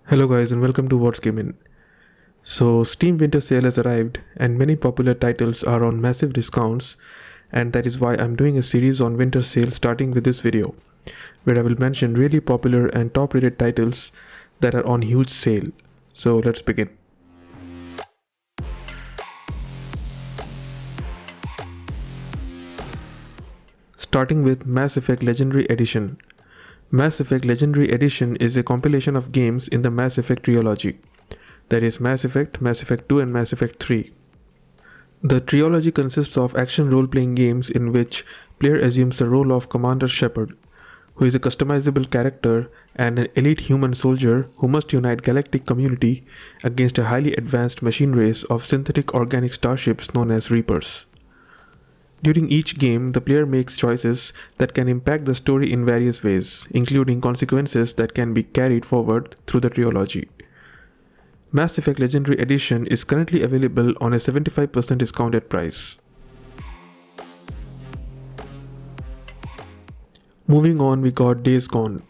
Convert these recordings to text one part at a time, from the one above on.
Hello guys and welcome to Watzgamin. So Steam Winter Sale has arrived and many popular titles are on massive discounts, and that is why I'm doing a series on Winter Sale starting with this video, where I will mention really popular and top rated titles that are on huge sale. So let's begin. Starting with Mass Effect Legendary Edition. Mass Effect Legendary Edition is a compilation of games in the Mass Effect trilogy. That is Mass Effect, Mass Effect 2 and Mass Effect 3. The trilogy consists of action role-playing games in which player assumes the role of Commander Shepard, who is a customizable character and an elite human soldier who must unite galactic community against a highly advanced machine race of synthetic organic starships known as Reapers. During each game, the player makes choices that can impact the story in various ways, including consequences that can be carried forward through the trilogy. Mass Effect Legendary Edition is currently available on a 75% discounted price. Moving on, we got Days Gone.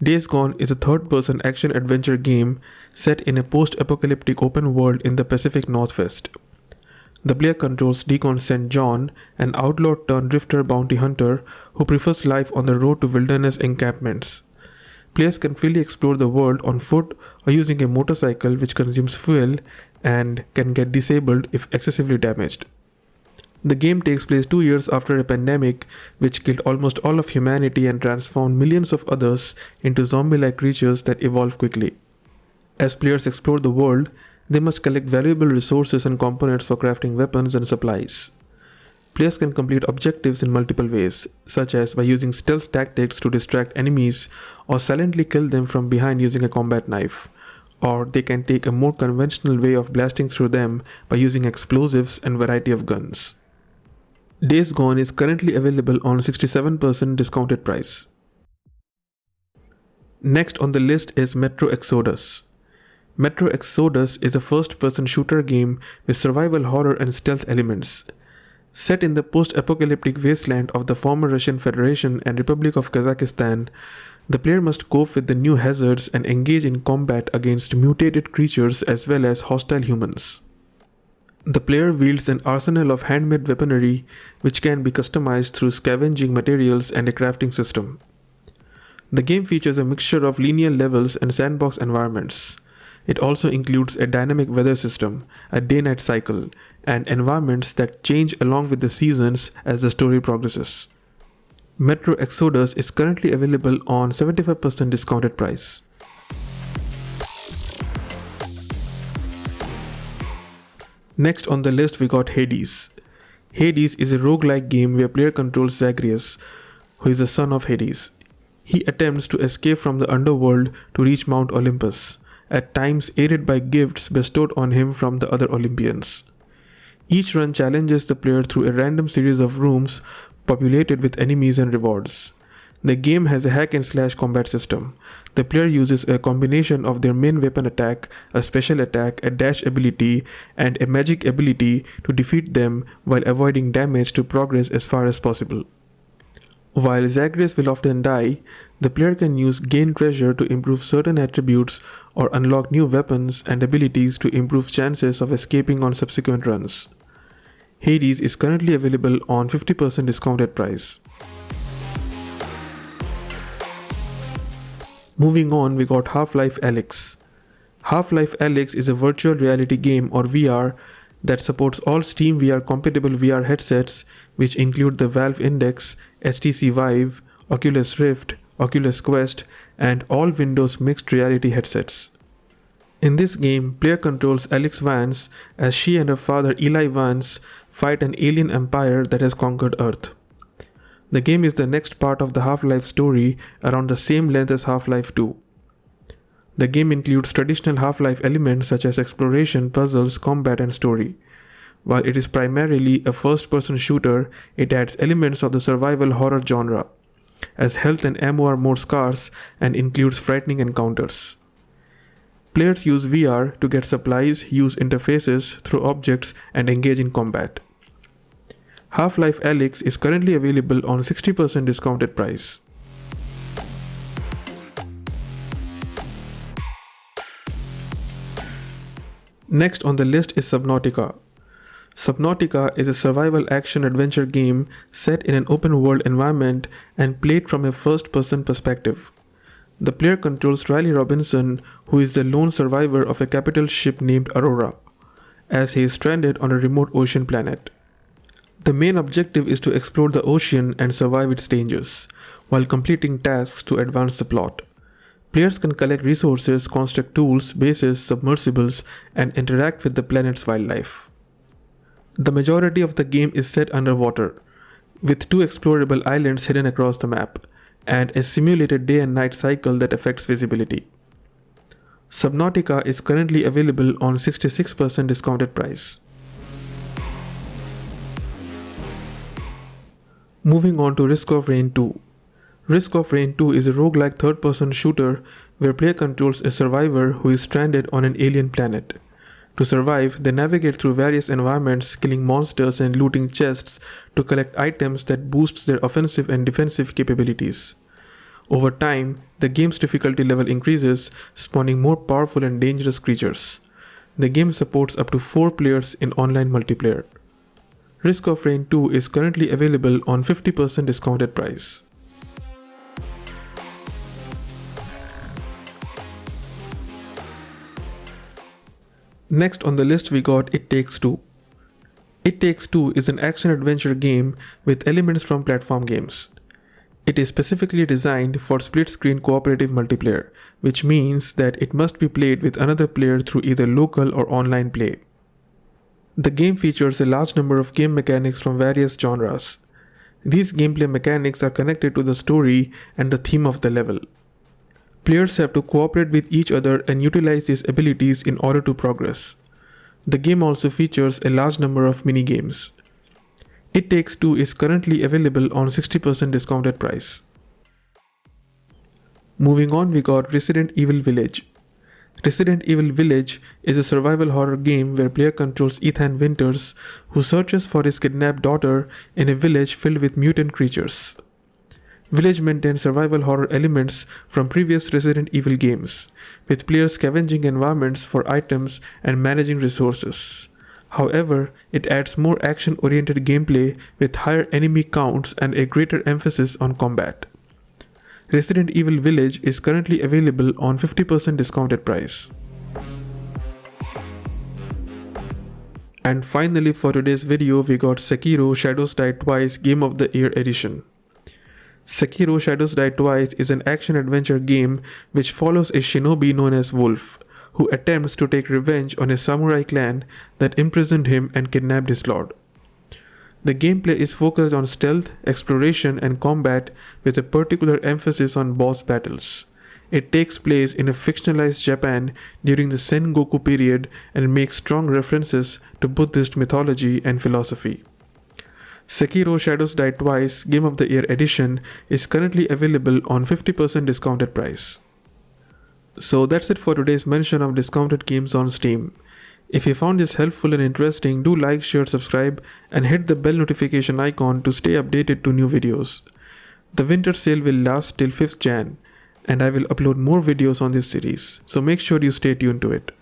Days Gone is a third-person action-adventure game set in a post-apocalyptic open world in the Pacific Northwest. The player controls Deacon St. John, an outlaw-turned-drifter bounty hunter who prefers life on the road to wilderness encampments. Players can freely explore the world on foot or using a motorcycle which consumes fuel and can get disabled if excessively damaged. The game takes place 2 years after a pandemic which killed almost all of humanity and transformed millions of others into zombie-like creatures that evolve quickly. As players explore the world, they must collect valuable resources and components for crafting weapons and supplies. Players can complete objectives in multiple ways, such as by using stealth tactics to distract enemies or silently kill them from behind using a combat knife, or they can take a more conventional way of blasting through them by using explosives and variety of guns. Days Gone is currently available on 67% discounted price. Next on the list is Metro Exodus. Metro Exodus is a first-person shooter game with survival horror and stealth elements. Set in the post-apocalyptic wasteland of the former Russian Federation and Republic of Kazakhstan, the player must cope with the new hazards and engage in combat against mutated creatures as well as hostile humans. The player wields an arsenal of handmade weaponry which can be customized through scavenging materials and a crafting system. The game features a mixture of linear levels and sandbox environments. It also includes a dynamic weather system, a day-night cycle, and environments that change along with the seasons as the story progresses. Metro Exodus is currently available on 75% discounted price. Next on the list we got Hades. Hades is a roguelike game where player controls Zagreus, who is the son of Hades. He attempts to escape from the underworld to reach Mount Olympus, at times aided by gifts bestowed on him from the other Olympians. Each run challenges the player through a random series of rooms populated with enemies and rewards. The game has a hack-and-slash combat system. The player uses a combination of their main weapon attack, a special attack, a dash ability, and a magic ability to defeat them while avoiding damage to progress as far as possible. While Zagreus will often die, the player can use Gain Treasure to improve certain attributes or unlock new weapons and abilities to improve chances of escaping on subsequent runs. Hades is currently available on 50% discounted price. Moving on, we got Half-Life Alyx. Half-Life Alyx is a virtual reality game or VR that supports all Steam VR compatible VR headsets, which include the Valve Index, HTC Vive, Oculus Rift, Oculus Quest, and all Windows mixed reality headsets. In this game, player controls Alyx Vance as she and her father Eli Vance fight an alien empire that has conquered Earth. The game is the next part of the Half-Life story around the same length as Half-Life 2. The game includes traditional Half-Life elements such as exploration, puzzles, combat, and story. While it is primarily a first-person shooter, it adds elements of the survival horror genre, as health and ammo are more scarce and includes frightening encounters. Players use VR to get supplies, use interfaces, throw objects, and engage in combat. Half-Life Alyx is currently available on 60% discounted price. Next on the list is Subnautica. Subnautica is a survival action adventure game set in an open world environment and played from a first person perspective. The player controls Riley Robinson, who is the lone survivor of a capital ship named Aurora, as he is stranded on a remote ocean planet. The main objective is to explore the ocean and survive its dangers, while completing tasks to advance the plot. Players can collect resources, construct tools, bases, submersibles, and interact with the planet's wildlife. The majority of the game is set underwater, with 2 explorable islands hidden across the map, and a simulated day and night cycle that affects visibility. Subnautica is currently available on 66% discounted price. Moving on to Risk of Rain 2. Risk of Rain 2 is a roguelike third-person shooter where player controls a survivor who is stranded on an alien planet. To survive, they navigate through various environments, killing monsters and looting chests to collect items that boosts their offensive and defensive capabilities. Over time, the game's difficulty level increases, spawning more powerful and dangerous creatures. The game supports up to 4 players in online multiplayer. Risk of Rain 2 is currently available on 50% discounted price. Next on the list we got It Takes Two. It Takes Two is an action-adventure game with elements from platform games. It is specifically designed for split-screen cooperative multiplayer, which means that it must be played with another player through either local or online play. The game features a large number of game mechanics from various genres. These gameplay mechanics are connected to the story and the theme of the level. Players have to cooperate with each other and utilize these abilities in order to progress. The game also features a large number of mini-games. It Takes Two is currently available on 60% discounted price. Moving on, we got Resident Evil Village. Resident Evil Village is a survival horror game where player controls Ethan Winters, who searches for his kidnapped daughter in a village filled with mutant creatures. Village maintains survival horror elements from previous Resident Evil games, with players scavenging environments for items and managing resources. However, it adds more action-oriented gameplay with higher enemy counts and a greater emphasis on combat. Resident Evil Village is currently available on 50% discounted price. And finally, for today's video, we got Sekiro Shadows Die Twice Game of the Year Edition. Sekiro Shadows Die Twice is an action-adventure game which follows a shinobi known as Wolf, who attempts to take revenge on a samurai clan that imprisoned him and kidnapped his lord. The gameplay is focused on stealth, exploration, and combat with a particular emphasis on boss battles. It takes place in a fictionalized Japan during the Sengoku period and makes strong references to Buddhist mythology and philosophy. Sekiro Shadows Die Twice Game of the Year Edition is currently available on 50% discounted price. So that's it for today's mention of discounted games on Steam. If you found this helpful and interesting, do like, share, subscribe, and hit the bell notification icon to stay updated to new videos. The winter sale will last till 5th Jan, and I will upload more videos on this series, so make sure you stay tuned to it.